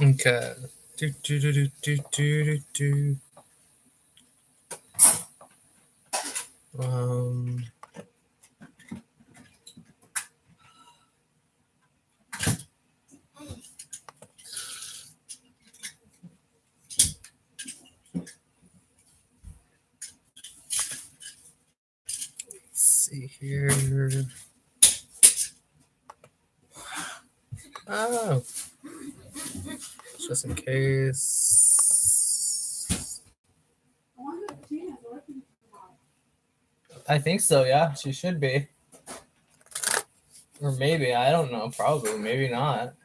Okay. Do, do, do, do, do, do, do. Um, let's see here. Oh, just in case. I think so, yeah. She should be. Or maybe, I don't know. Probably, maybe not.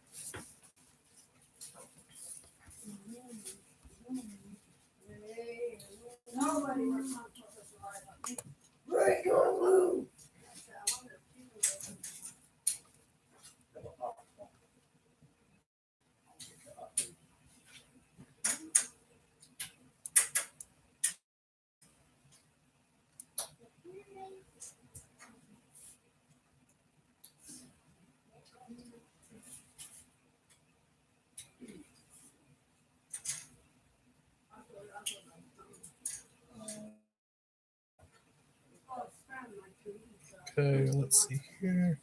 Okay, let's see here.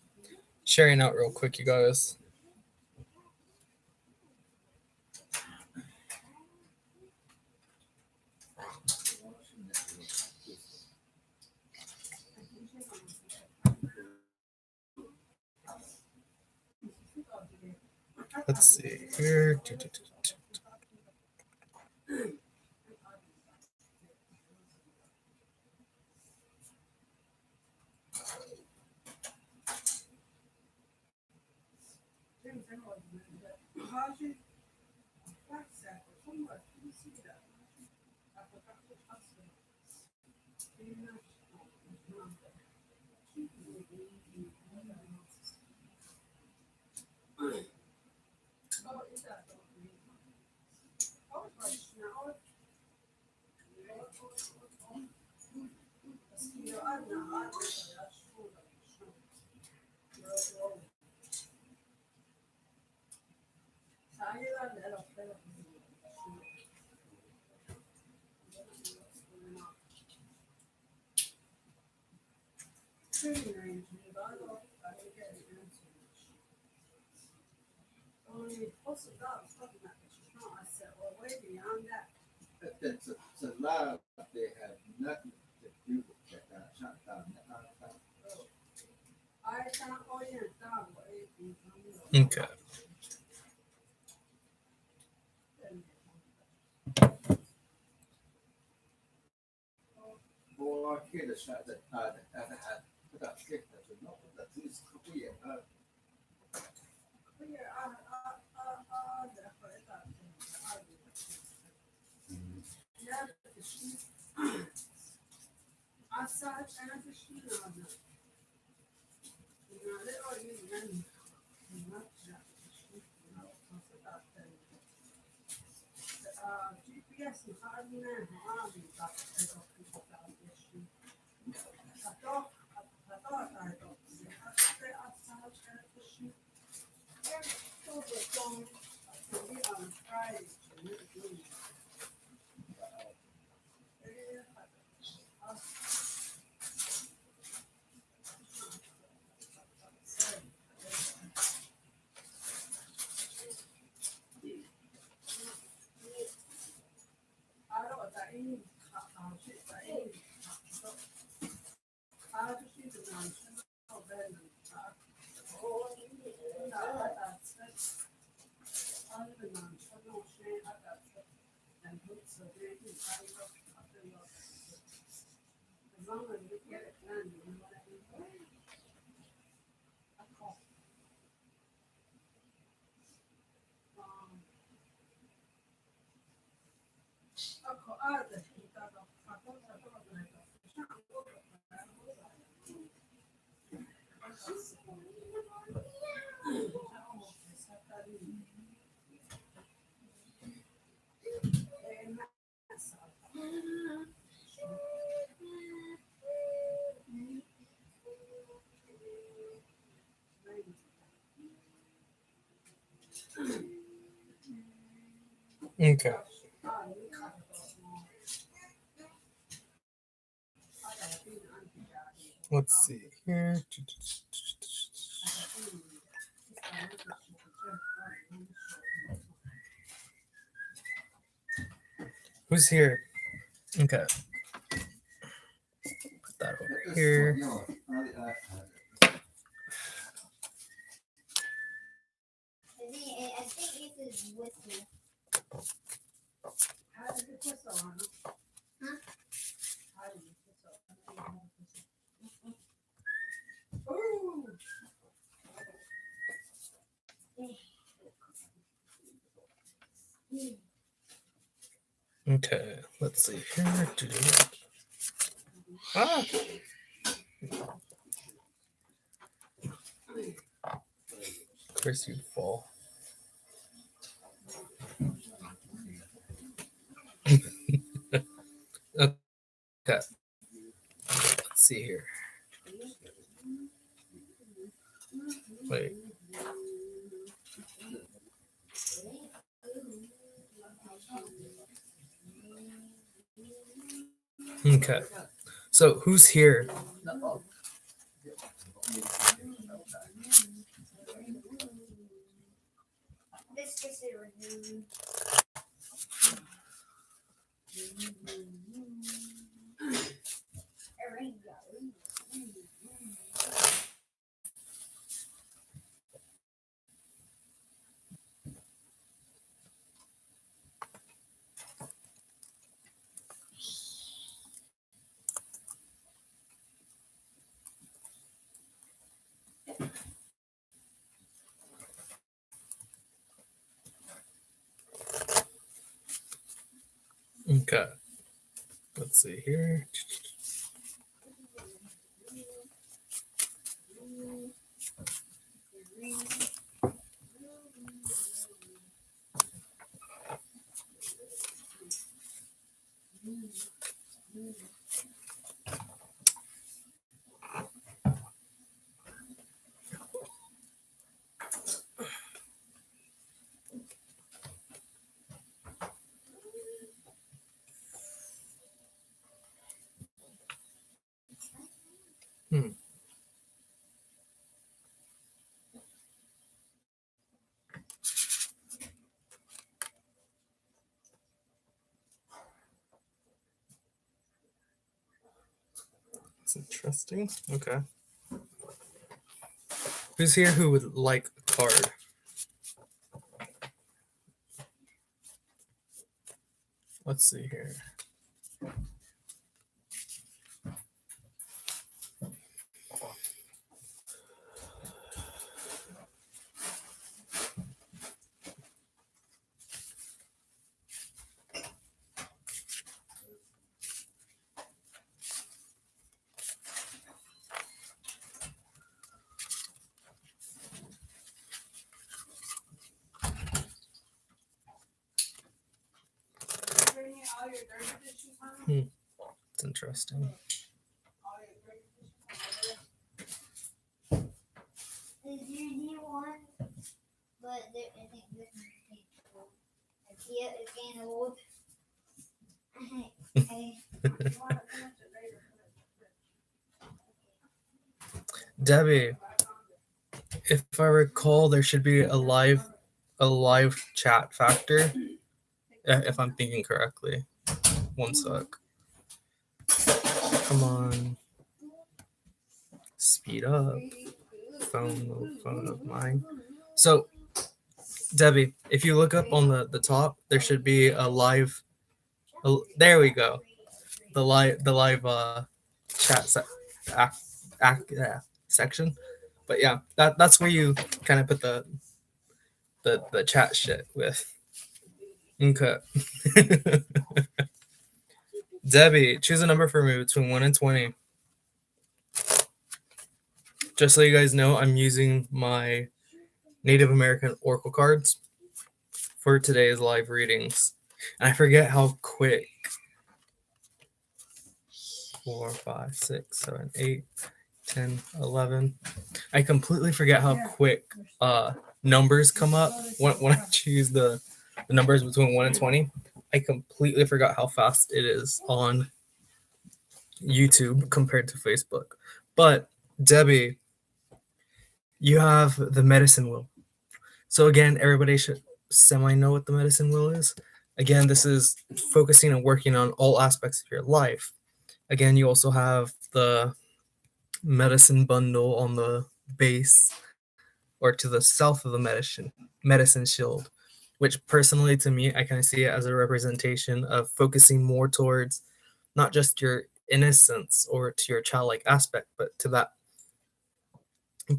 Sharing out real quick, you guys. Let's see here. It's a lab. They have nothing to do with that. Okay. Boy, kid, the shot that had that kick that you know that is clear. Okay. Let's see here. Who's here? Okay. Put that over here. I think this is whiskey. How did you put so on? Huh? How did you put so on? Ooh. Okay, let's see here. Ah. Of course you'd fall. Okay. Let's see here. Wait. Okay. So who's here? This is a review. Okay. Let's see here. That's interesting. Okay. Who's here who would like a card? Let's see here. It's interesting. Is your new one? But I think this one's old. Yeah, it's getting old. Debbie, if I recall, there should be a live chat factor. If I'm thinking correctly. One sec. Come on. Speed up. Phone of mine. So, Debbie, if you look up on the top, there should be a live. There we go. The live chat section. But yeah, that's where you kind of put the chat shit with. Okay. Debbie, choose a number for me between 1 and 20. Just so you guys know, I'm using my Native American Oracle cards for today's live readings. And I forget how quick. 4, 5, 6, 7, 8, 10, 11. I completely forget how quick numbers come up when I choose the the numbers between 1 and 20. I completely forgot how fast it is on YouTube compared to Facebook. But Debbie, you have the medicine wheel. So again, everybody should semi know what the medicine wheel is. Again, this is focusing and working on all aspects of your life. Again, you also have the medicine bundle on the base or to the south of the medicine shield, which personally to me I kind of see it as a representation of focusing more towards not just your innocence or to your childlike aspect, but to that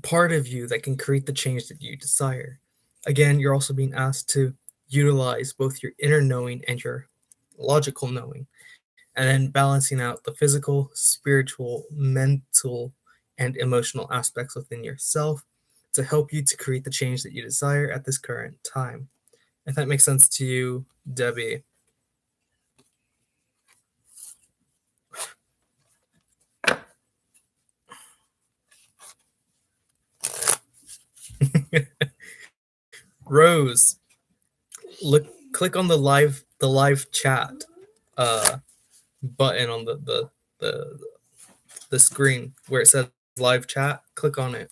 part of you that can create the change that you desire. Again, you're also being asked to utilize both your inner knowing and your logical knowing, and then balancing out the physical, spiritual, mental, and emotional aspects within yourself to help you to create the change that you desire at this current time. If that makes sense to you, Debbie. Rose, look, click on the live chat button on the the screen where it says live chat. Click on it.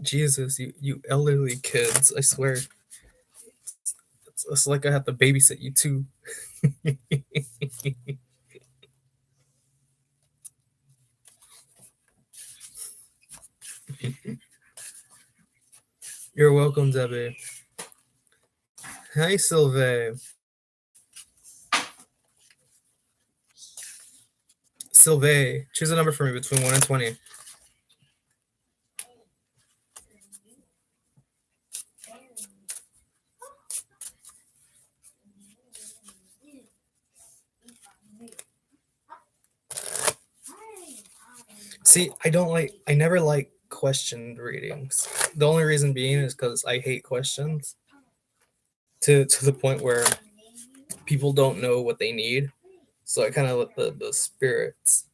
Jesus, you elderly kids! I swear, it's like I have to babysit you too. You're welcome, Debbie. Hi, Sylvie. Sylvie, choose a number for me between 1 and 20. See, I never like questioned readings. The only reason being is because I hate questions to the point where people don't know what they need. So I kind of let the spirits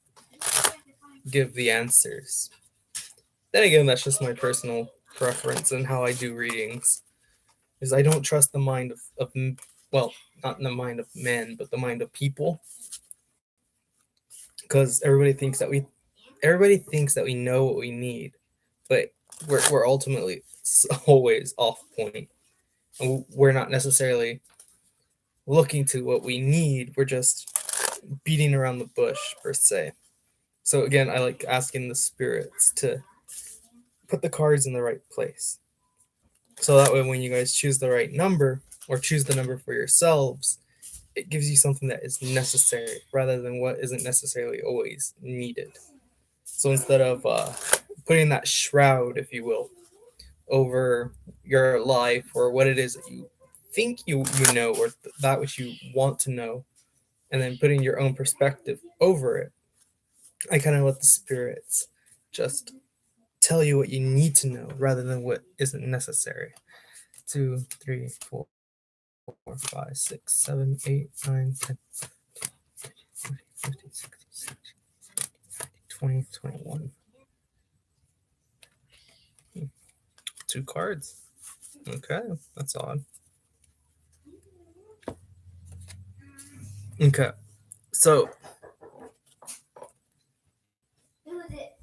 give the answers. Then again, that's just my personal preference and how I do readings. Is I don't trust the mind well, not in the mind of men, but the mind of people. Because everybody thinks that we know what we need, but we're ultimately always off point. And we're not necessarily looking to what we need. We're just beating around the bush per se. So again, I like asking the spirits to put the cards in the right place. So that way when you guys choose the right number or choose the number for yourselves, it gives you something that is necessary rather than what isn't necessarily always needed. So instead of putting that shroud, if you will, over your life or what it is that you think you know or that which you want to know, and then putting your own perspective over it, I kind of let the spirits just tell you what you need to know rather than what isn't necessary. 2, 3, 4, 5, 6, 7, 8, 9, 10, 20, 50, 60, 70, 20, 21. 2 cards. Okay, that's odd. Okay, so Who is it?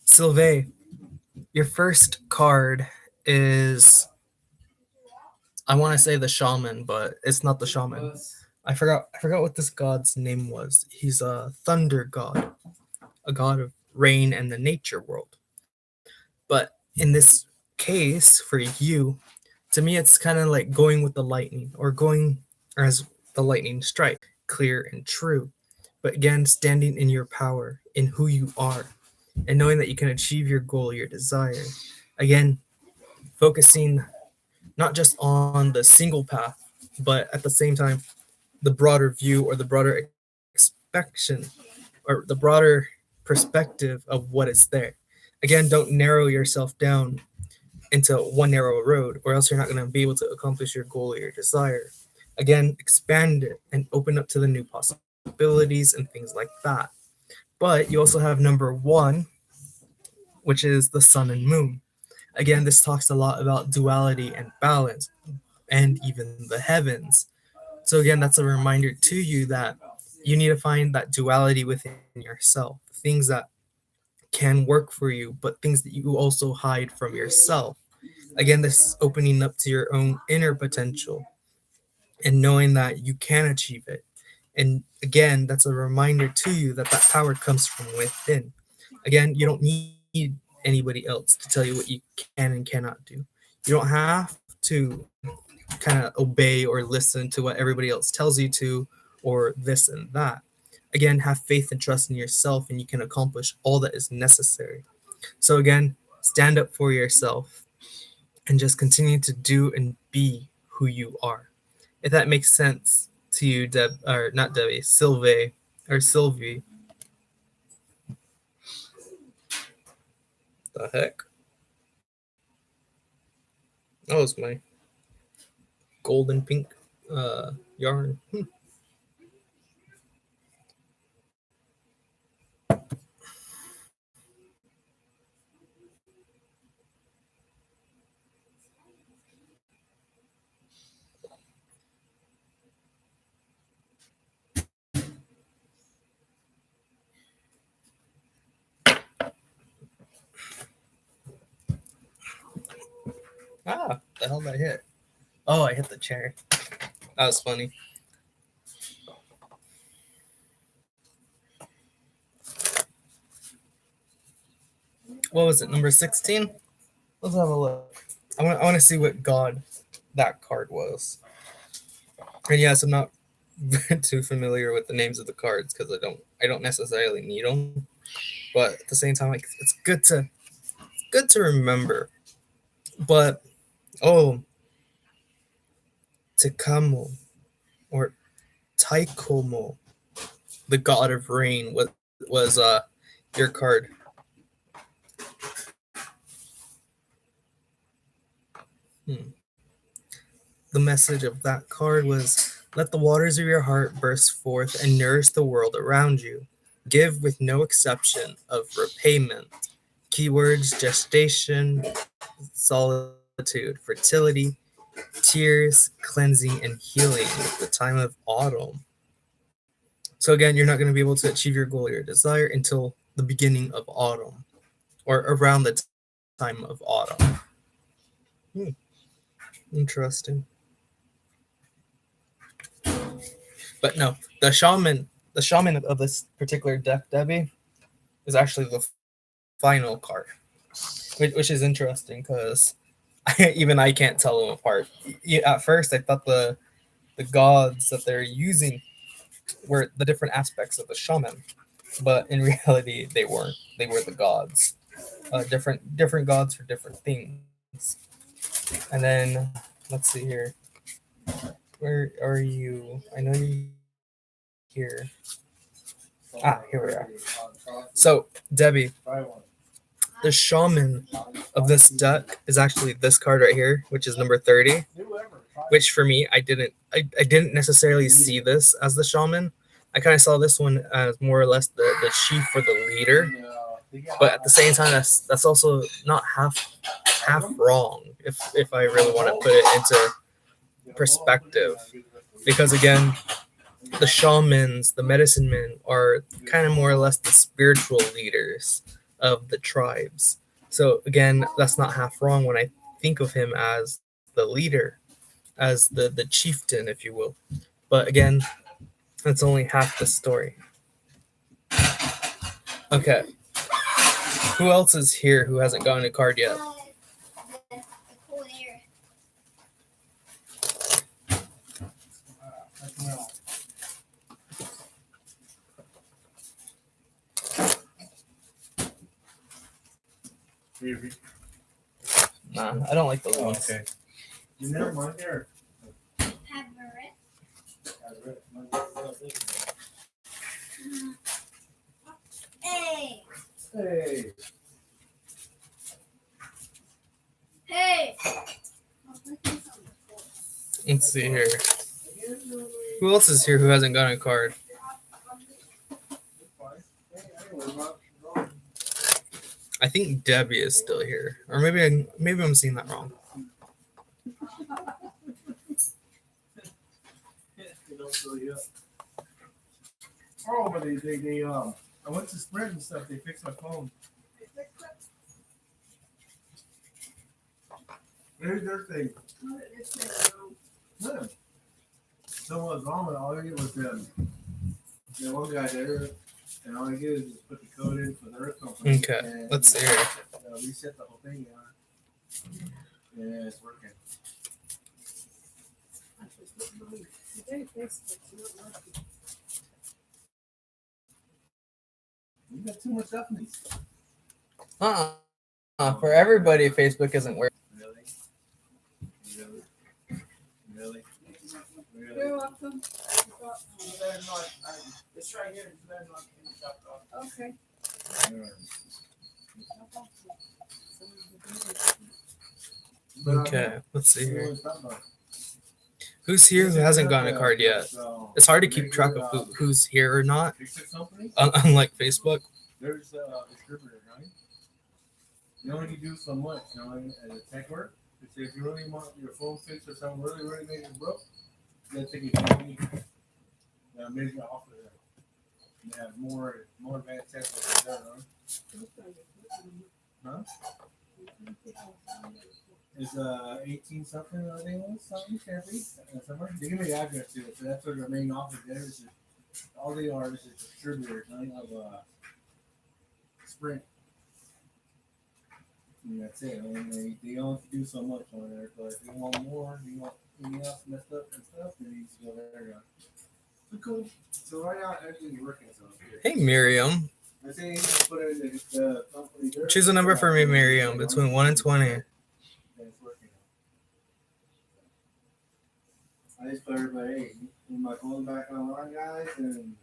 Sylvain, your first card is, I want to say the shaman, but it's not the shaman. I forgot what this god's name was. He's a thunder god, a god of rain and the nature world. But in this case, for you, to me, it's kind of like going with the lightning or going as the lightning strike, clear and true. But again, standing in your power, in who you are, and knowing that you can achieve your goal, your desire. Again, focusing not just on the single path, but at the same time, the broader view or the broader expectation or the broader perspective of what is there. Again, don't narrow yourself down into one narrow road, or else you're not going to be able to accomplish your goal or your desire. Again, expand it and open up to the new possibilities and things like that. But you also have number 1, which is the sun and moon. Again, this talks a lot about duality and balance, and even the heavens. So again, that's a reminder to you that you need to find that duality within yourself, things that can work for you, but things that you also hide from yourself. Again, this is opening up to your own inner potential and knowing that you can achieve it. And again, that's a reminder to you that that power comes from within. Again, you don't need anybody else to tell you what you can and cannot do. You don't have to kind of obey or listen to what everybody else tells you to, or this and that. Again, have faith and trust in yourself, and you can accomplish all that is necessary. So, again, stand up for yourself and just continue to do and be who you are. If that makes sense to you, Deb, or not Debbie, Sylvie, or Sylvie. The heck? That was my golden pink yarn. Ah, the hell did I hit? Oh, I hit the chair. That was funny. What was it, number 16? Let's have a look. I want to see what god that card was. And yes, I'm not too familiar with the names of the cards because I don't necessarily need them. But at the same time, like it's good to remember. But oh, Takamo or Taikomo, the god of rain, was your card. Hmm. The message of that card was, let the waters of your heart burst forth and nourish the world around you. Give with no exception of repayment. Keywords: gestation, solitude, fertility, tears, cleansing, and healing at the time of autumn. So again, you're not going to be able to achieve your goal or your desire until the beginning of autumn or around the time of autumn. Interesting. But no, the shaman of this particular deck, Debbie, is actually the final card, which is interesting because even I can't tell them apart. At first, I thought the gods that they're using were the different aspects of the shaman, but in reality, they weren't. They were the gods, different gods for different things. And then let's see here. Where are you? I know you're here. Ah, here we are. So, Debbie, the shaman of this deck is actually this card right here, which is number 30. Which for me, I didn't necessarily see this as the shaman. I kind of saw this one as more or less the chief or the leader. But at the same time, that's also not half wrong if I really want to put it into perspective. Because again, the shamans, the medicine men, are kind of more or less the spiritual leaders of the tribes. So again, that's not half wrong when I think of him as the leader, as the chieftain, if you will. But again, that's only half the story. Okay. Who else is here who hasn't gotten a card yet? The cool air. Nah, I don't like those ones. Okay. You never mind there. Have a rest. Hey. Hey. Hey. Let's see here. Who else is here who hasn't gotten a card? I think Debbie is still here, or maybe I'm seeing that wrong. Oh, but they I went to Sprint and stuff. They fixed my phone. Here's their thing. Yeah. So what was wrong with it? All I did was one guy there, and all I did is just put the code in for their company. Okay, and, let's see here. Reset the whole thing, yeah. Yeah, it's working. You got too much up in these. For everybody, Facebook isn't working. Really? Really? You're welcome. It's right here. Okay. Okay, let's see here. Who's here who hasn't gotten a card yet? It's hard to keep track of who's here or not, unlike Facebook. There's a distributor, right? You only can do so much, you know, as a tech work. If you really want your phone fixed or something really made it broke, you gotta take it to me. Now maybe you offer that. You have more advanced tech work than that, huh? It's 18 something, I think it was something, can't be somewhere. They give me the address to it, so that's where their main office there is. All they are is distributors, nothing of Sprint. And that's it. I mean, they only do so much on there, but if you want more, you want anything else messed up and stuff, then you just go there. So cool. So right now, everything's working. So Hey, Miriam. I say you can put it in the company there. Choose a number for me, Miriam, between 1 and 20. And it's working. I just put everybody, hey, put my phone back online, guys, and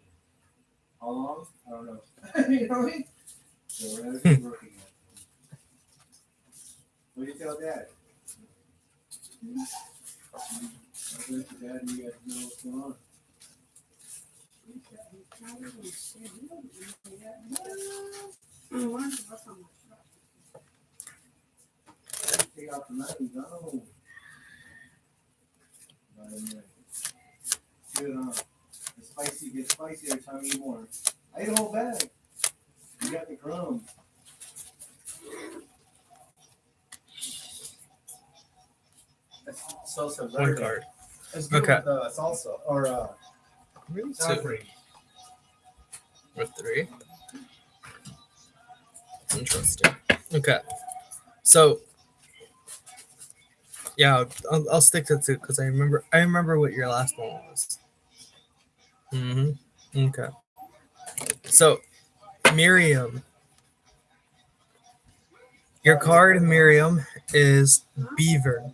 how long? I don't know. You know what I mean? So everything's working. What do you tell Dad? I think your dad, you guys know what's going on. Take out the knife, no. Good, huh? The spicy gets spicy every time you eat more. I ate a whole bag. You got the crumbs. Salsa One card. It's good Okay. with salsa or Really? sour Two cream. or three. Interesting. Okay. So, yeah, I'll stick to two because I remember what your last one was. Okay. So, Miriam, your card, Miriam, is Beaver,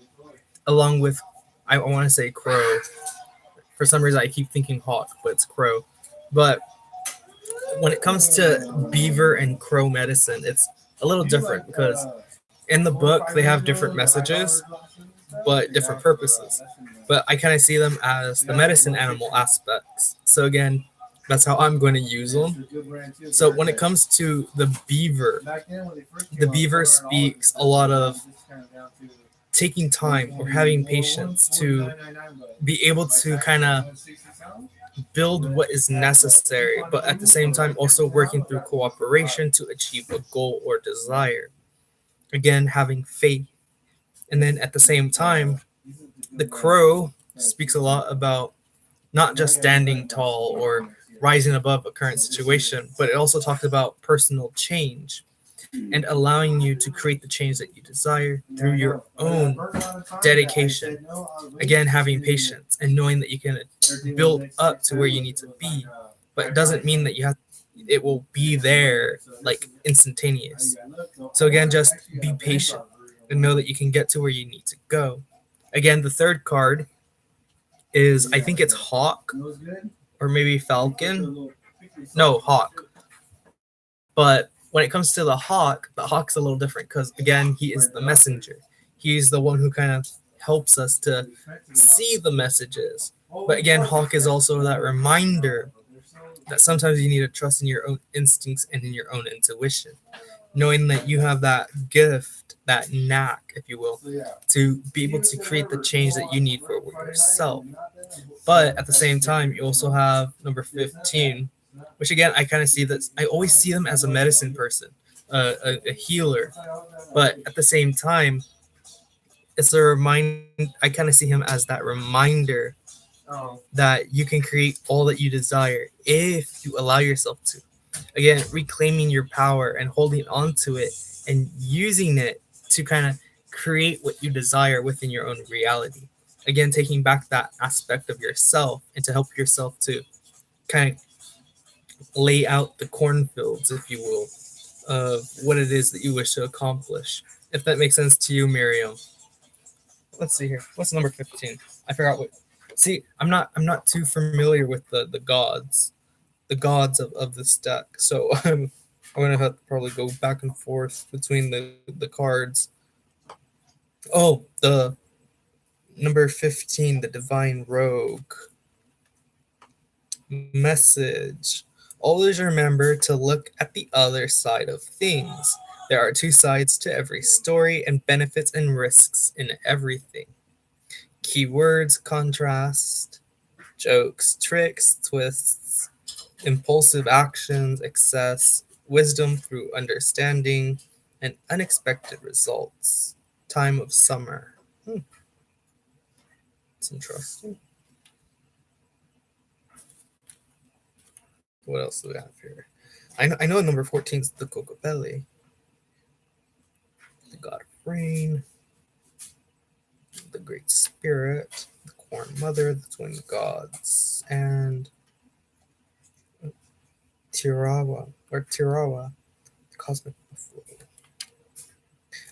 along with, I want to say Crow. For some reason, I keep thinking Hawk, but it's Crow. But when it comes to Beaver and Crow medicine, it's a little different because in the book they have different messages, but different purposes. But I kind of see them as the medicine animal aspects. So again, that's how I'm going to use them. So when it comes to the beaver speaks a lot of taking time or having patience to be able to kind of build what is necessary, but at the same time also working through cooperation to achieve a goal or desire. Again, having faith. And then at the same time, the crow speaks a lot about not just standing tall or rising above a current situation, but it also talks about personal change and allowing you to create the change that you desire through your own dedication. Again, having patience and knowing that you can build up to where you need to be, but it doesn't mean that it will be there like instantaneous. So again, just be patient and know that you can get to where you need to go. Again, the third card is, I think it's Hawk or maybe Falcon. No, Hawk. But when it comes to the Hawk's a little different because, again, he is the messenger. He's the one who kind of helps us to see the messages. But again, Hawk is also that reminder that sometimes you need to trust in your own instincts and in your own intuition. knowing that you have that gift, that knack, if you will, So, yeah. to be able to create the change that you need for yourself. But at the same time, you also have number 15, which again, I kind of see that I always see them as a medicine person, a healer. But at the same time, it's a remind. I kind of see him as that reminder Oh, that you can create all that you desire if you allow yourself to. Again, reclaiming your power and holding on to it and using it to kind of create what you desire within your own reality. Again, taking back that aspect of yourself and to help yourself to kind of lay out the cornfields, if you will, of what it is that you wish to accomplish. If that makes sense to you, Miriam. Let's see here. What's number 15? I forgot what. See, I'm not too familiar with the gods of this deck. So I'm gonna have to probably go back and forth between the cards. Oh, the number 15, the Divine Rogue. Message. Always remember to look at the other side of things. There are two sides to every story, and benefits and risks in everything. Keywords, contrast, jokes, tricks, twists, impulsive actions, excess, wisdom through understanding, and unexpected results. Time of summer. It's interesting. What else do we have here? I know number 14 is the Cocobelli, the god of rain, the great spirit, the corn mother, the twin gods, and Tirawa, the cosmic buffalo.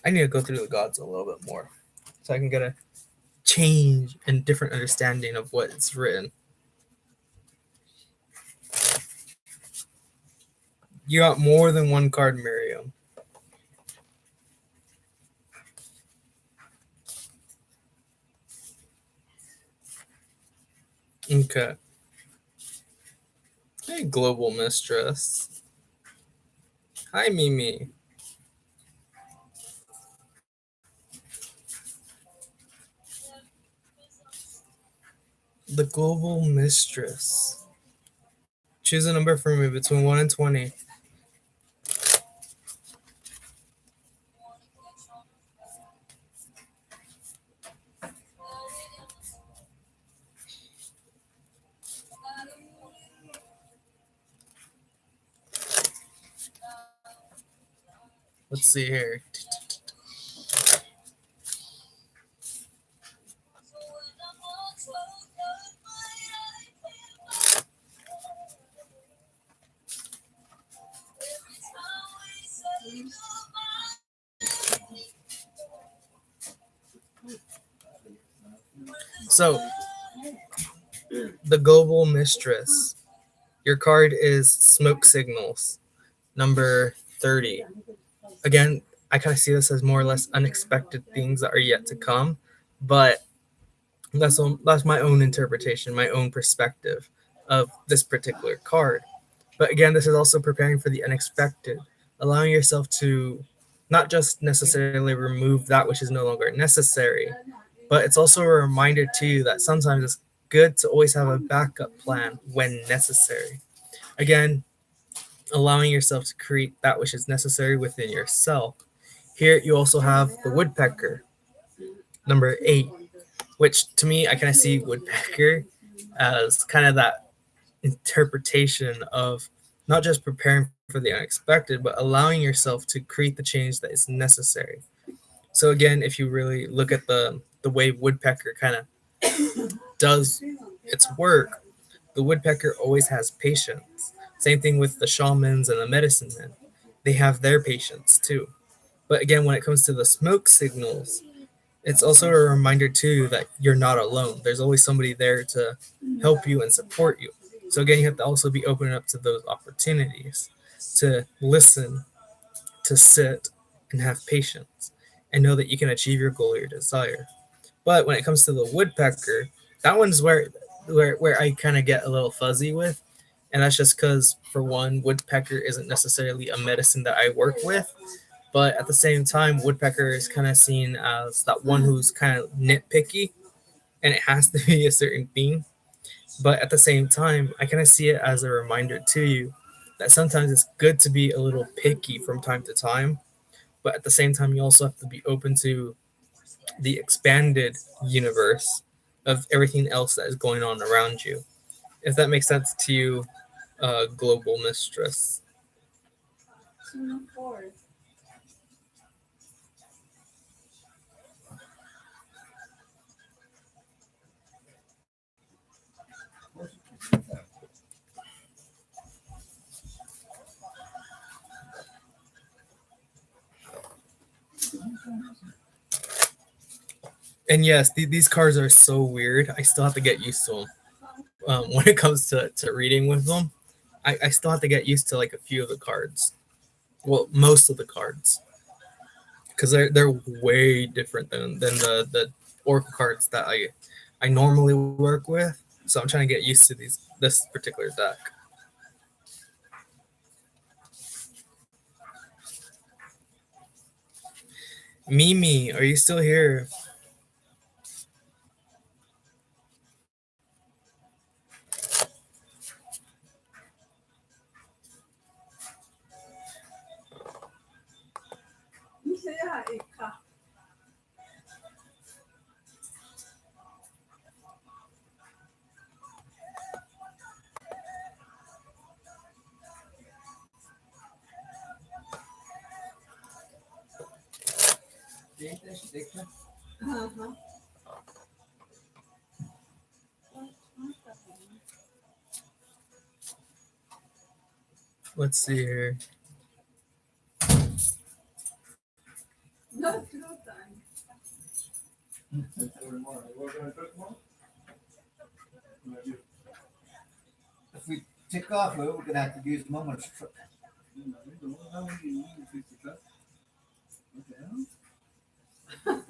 I need to go through the gods a little bit more so I can get a change and different understanding of what it's written. You got more than one card, Miriam. Okay. Hey, Global Mistress. Hi, Mimi. The Global Mistress. Choose a number for me between 1 and 20. Let's see here. So, the Global Mistress. Your card is Smoke Signals, number 30. Again, I kind of see this as more or less unexpected things that are yet to come, but that's my own interpretation, my own perspective of this particular card. But again, this is also preparing for the unexpected, allowing yourself to not just necessarily remove that which is no longer necessary, but it's also a reminder to you that sometimes it's good to always have a backup plan when necessary. Again, allowing yourself to create that which is necessary within yourself. Here you also have the woodpecker, number 8, which to me I kind of see woodpecker as kind of that interpretation of not just preparing for the unexpected, but allowing yourself to create the change that is necessary. So again, if you really look at the way woodpecker kind of does its work, the woodpecker always has patience. Same thing with the shamans and the medicine men. They have their patience too. But again, when it comes to the smoke signals, it's also a reminder too that you're not alone. There's always somebody there to help you and support you. So again, you have to also be open up to those opportunities to listen, to sit, and have patience, and know that you can achieve your goal or your desire. But when it comes to the woodpecker, that one's where I kind of get a little fuzzy with, And that's just because, for one, woodpecker isn't necessarily a medicine that I work with. But at the same time, woodpecker is kind of seen as that one who's kind of nitpicky and it has to be a certain theme. But at the same time, I kind of see it as a reminder to you that sometimes it's good to be a little picky from time to time. But at the same time, you also have to be open to the expanded universe of everything else that is going on around you. If that makes sense to you, global mistress. Two, four. And yes, these cards are so weird. I still have to get used to them. When it comes to reading with them, I still have to get used to like a few of the cards. Well, most of the cards, because they're way different than the oracle cards that I normally work with. So I'm trying to get used to this particular deck. Mimi, are you still here? Yeah, Ika. Uh-huh. Let's see here. No, no time. If we tick off, we're gonna have to use Momo's truck.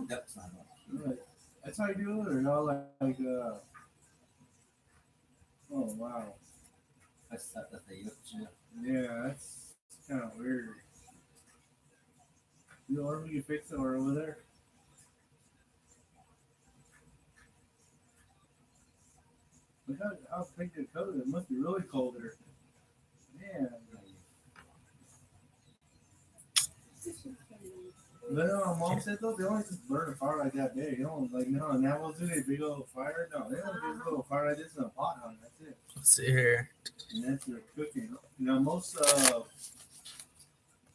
That's not on. That's how you do it, or y'all oh wow, That's not that they use. yeah, that's kind of weird. You know, you fix it or over there. Look how thick the coat is. It must be really cold there. Man. But mom said though, they only just burn a fire like that big. You know, like no, now do a big old fire. No, they only just a little fire like this in a pot on. That's it. Let's see here. And that's their cooking. You know, most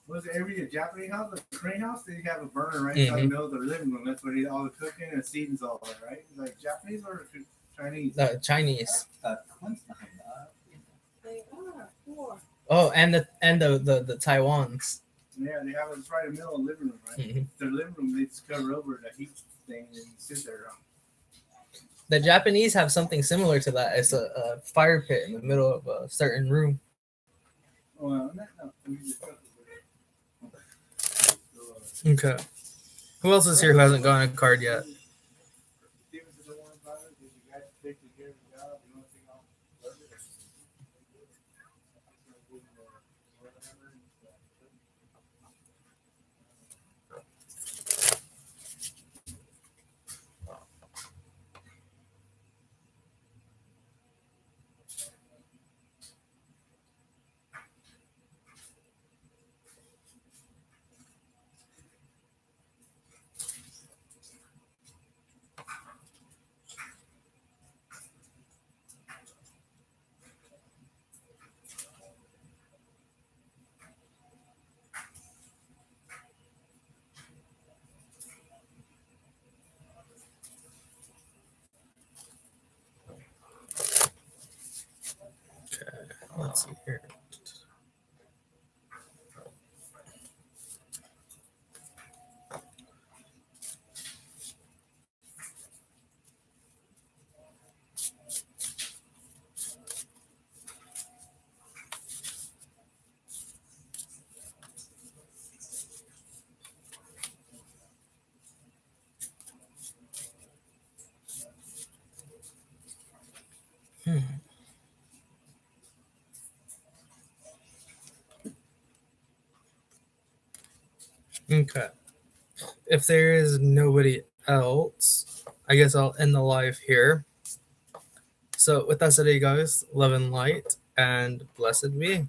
was it every Japanese house, the Korean house, they have a burner right inside the middle of their living room. That's where they all the cooking and seasons all that, right? Like Japanese or Chinese? Chinese. They are four. Oh, and the Taiwans. Yeah, they have it right in the middle of the living room, right? Mm-hmm. Their living room, they just cover over the heat thing and sit there. The Japanese have something similar to that. It's a fire pit in the middle of a certain room. Well, no. We just cook it. Okay. Who else is here who hasn't gotten a card yet? Let's see here. Okay. If there is nobody else, I guess I'll end the live here. So with that said, you guys, love and light, and blessed be.